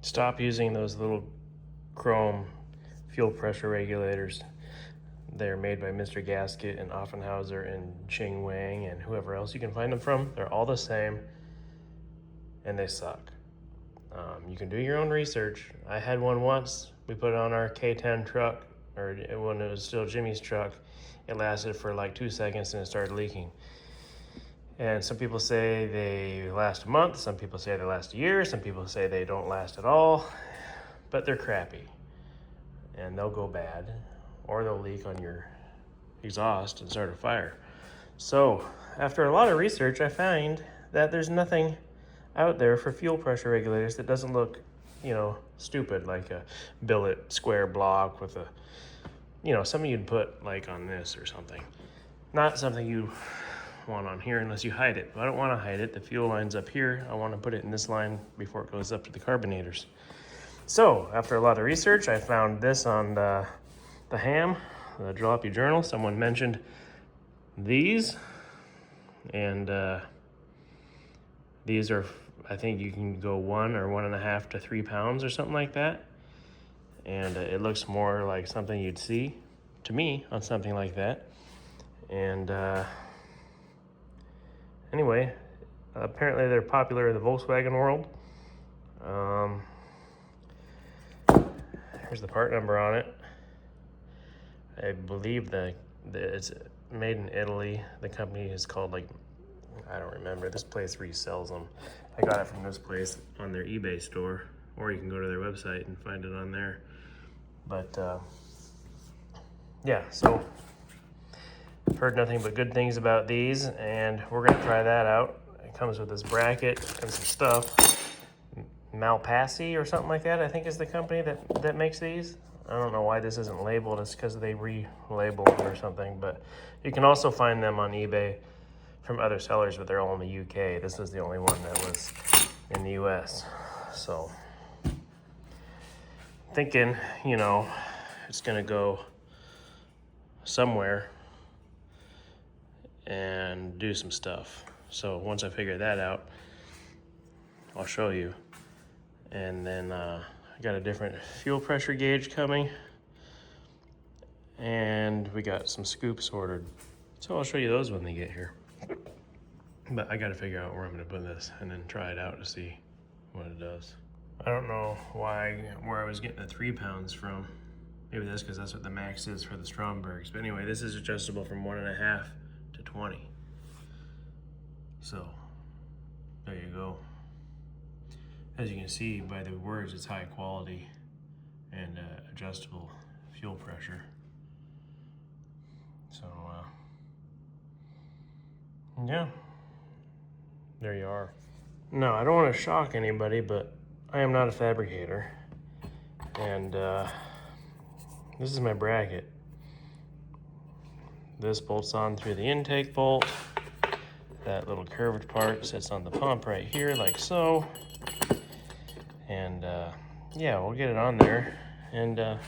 Stop using those little chrome fuel pressure regulators. They're made by Mr. Gasket and Offenhauser and Ching Wang and whoever else you can find them from. They're all the same and they suck. You can do your own research. I had one once. We put it on our K10 truck, or when it was still Jimmy's truck. It lasted for like 2 seconds and it started leaking. And some people say they last a month, some people say they last a year, some people say they don't last at all, but they're crappy. And they'll go bad, or they'll leak on your exhaust and start a fire. So, after a lot of research, I find that there's nothing out there for fuel pressure regulators that doesn't look, stupid, like a billet square block with something you'd put like on this or something. Not something you want on here unless you hide it. But I don't want to hide it. The fuel line's up here. I want to put it in this line before it goes up to the carbonators. So, after a lot of research, I found this on the Ham, the Jalopy Journal. Someone mentioned these, and these are, I think you can go 1 or 1.5 to 3 pounds or something like that. And it looks more like something you'd see, to me, on something like that. And anyway, apparently they're popular in the Volkswagen world. Here's the part number on it. I believe that it's made in Italy. The company is called, I don't remember. This place resells them. I got it from this place on their eBay store, or you can go to their website and find it on there. But yeah, so I've heard nothing but good things about these, and we're gonna try that out. It comes with this bracket and some stuff. Malpassi or something like that, I think, is the company that makes these. I don't know why this isn't labeled. It's because they relabeled them or something. But you can also find them on eBay from other sellers, but they're all in the UK. This was the only one that was in the US. So thinking, it's gonna go somewhere and do some stuff. So once I figure that out, I'll show you. And then I got a different fuel pressure gauge coming, and we got some scoops ordered. So I'll show you those when they get here. But I gotta figure out where I'm gonna put this and then try it out to see what it does. I don't know where I was getting the 3 pounds from. Maybe that's because that's what the max is for the Strombergs. But anyway, this is adjustable from 1.5 to 20. So there you go. As you can see by the words, it's high quality and adjustable fuel pressure. So yeah, there you are. No, I don't want to shock anybody, but I am not a fabricator. And this is my bracket. This bolts on through the intake bolt. That little curved part sits on the pump right here, like so. And yeah, we'll get it on there, and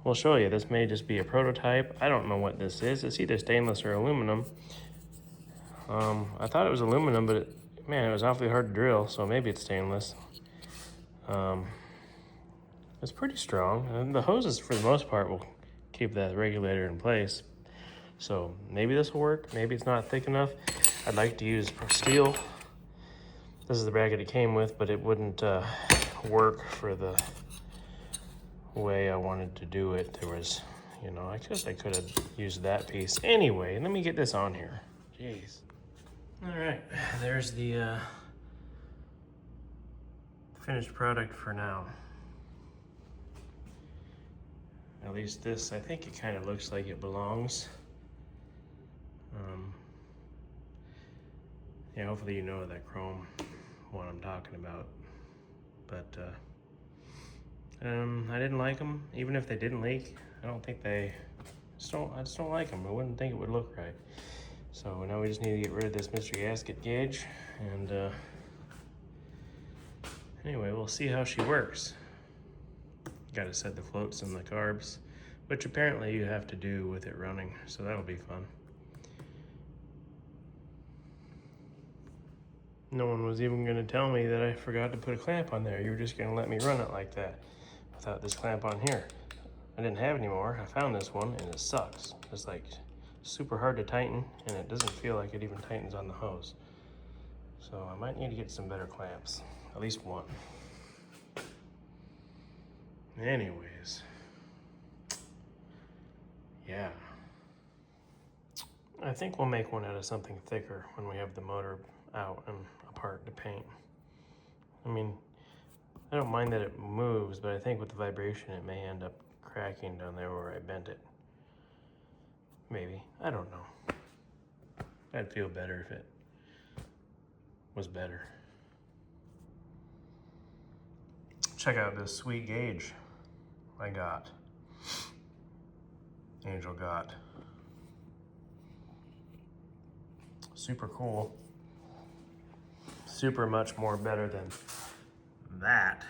we'll show you. This may just be a prototype. I don't know what this is. It's either stainless or aluminum. I thought it was aluminum, but it was awfully hard to drill, so maybe it's stainless. It's pretty strong, and the hoses, for the most part, will keep that regulator in place. So maybe this will work. Maybe it's not thick enough. I'd like to use steel. This is the bracket it came with, but it wouldn't work for the way I wanted to do it. There was, I guess I could have used that piece. Anyway, let me get this on here. Jeez. All right, there's the finished product for now. At least this, I think it kind of looks like it belongs. Yeah, hopefully you know that chrome one I'm talking about. But I didn't like them, even if they didn't leak. I just don't like them. I wouldn't think it would look right. So now we just need to get rid of this Mr. Gasket gauge, and anyway, we'll see how she works. Got to set the floats and the carbs, which apparently you have to do with it running, so that'll be fun. No one was even gonna tell me that I forgot to put a clamp on there. You were just gonna let me run it like that without this clamp on here. I didn't have any more. I found this one and it sucks. It's like super hard to tighten and it doesn't feel like it even tightens on the hose. So I might need to get some better clamps, at least one. Anyways, yeah. I think we'll make one out of something thicker when we have the motor out and apart to paint. I mean, I don't mind that it moves, but I think with the vibration it may end up cracking down there where I bent it. Maybe, I don't know. I'd feel better if it was better. Check out this sweet gauge I got. Angel got. Super cool. Super much more better than that.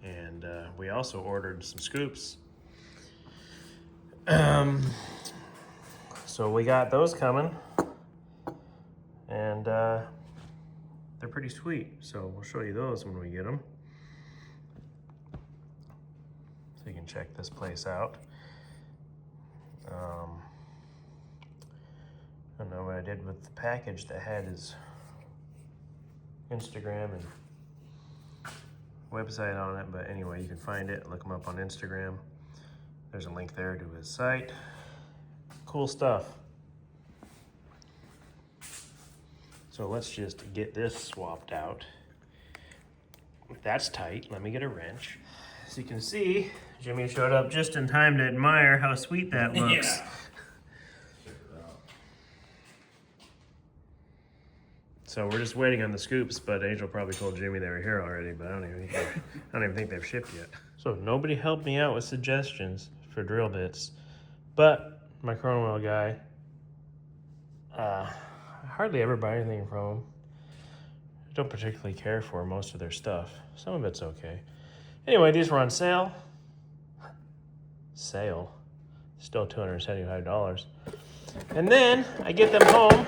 And we also ordered some scoops. So we got those coming. And they're pretty sweet. So we'll show you those when we get them. So you can check this place out. I don't know what I did with the package that had his Instagram and website on it, but anyway, you can find it, look him up on Instagram. There's a link there to his site. Cool stuff. So let's just get this swapped out. That's tight. Let me get a wrench. As you can see, Jimmy showed up just in time to admire how sweet that looks. Yeah. So we're just waiting on the scoops, but Angel probably told Jimmy they were here already, but I don't even think they've shipped yet. So nobody helped me out with suggestions for drill bits, but my Chrome Wheel guy, I hardly ever buy anything from him. I don't particularly care for most of their stuff. Some of it's okay. Anyway, these were on sale. Sale. Still $275. And then I get them home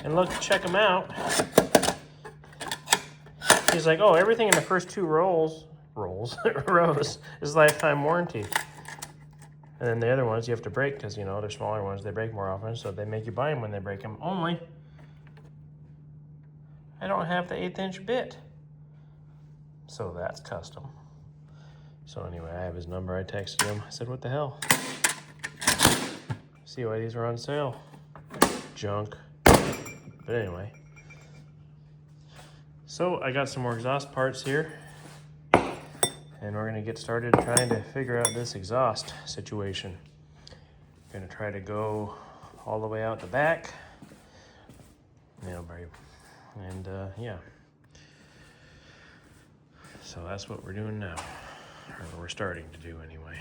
and look, check them out. He's like, oh, everything in the first two rows is lifetime warranty. And then the other ones you have to break because, you know, they're smaller ones. They break more often, so they make you buy them when they break them. Only, I don't have the 1/8 inch bit. So that's custom. So anyway, I have his number. I texted him. I said, what the hell? See why these are on sale. Junk. But anyway. So I got some more exhaust parts here. And we're gonna get started trying to figure out this exhaust situation. Gonna try to go all the way out the back. And yeah. So that's what we're doing now. Or we're starting to do anyway.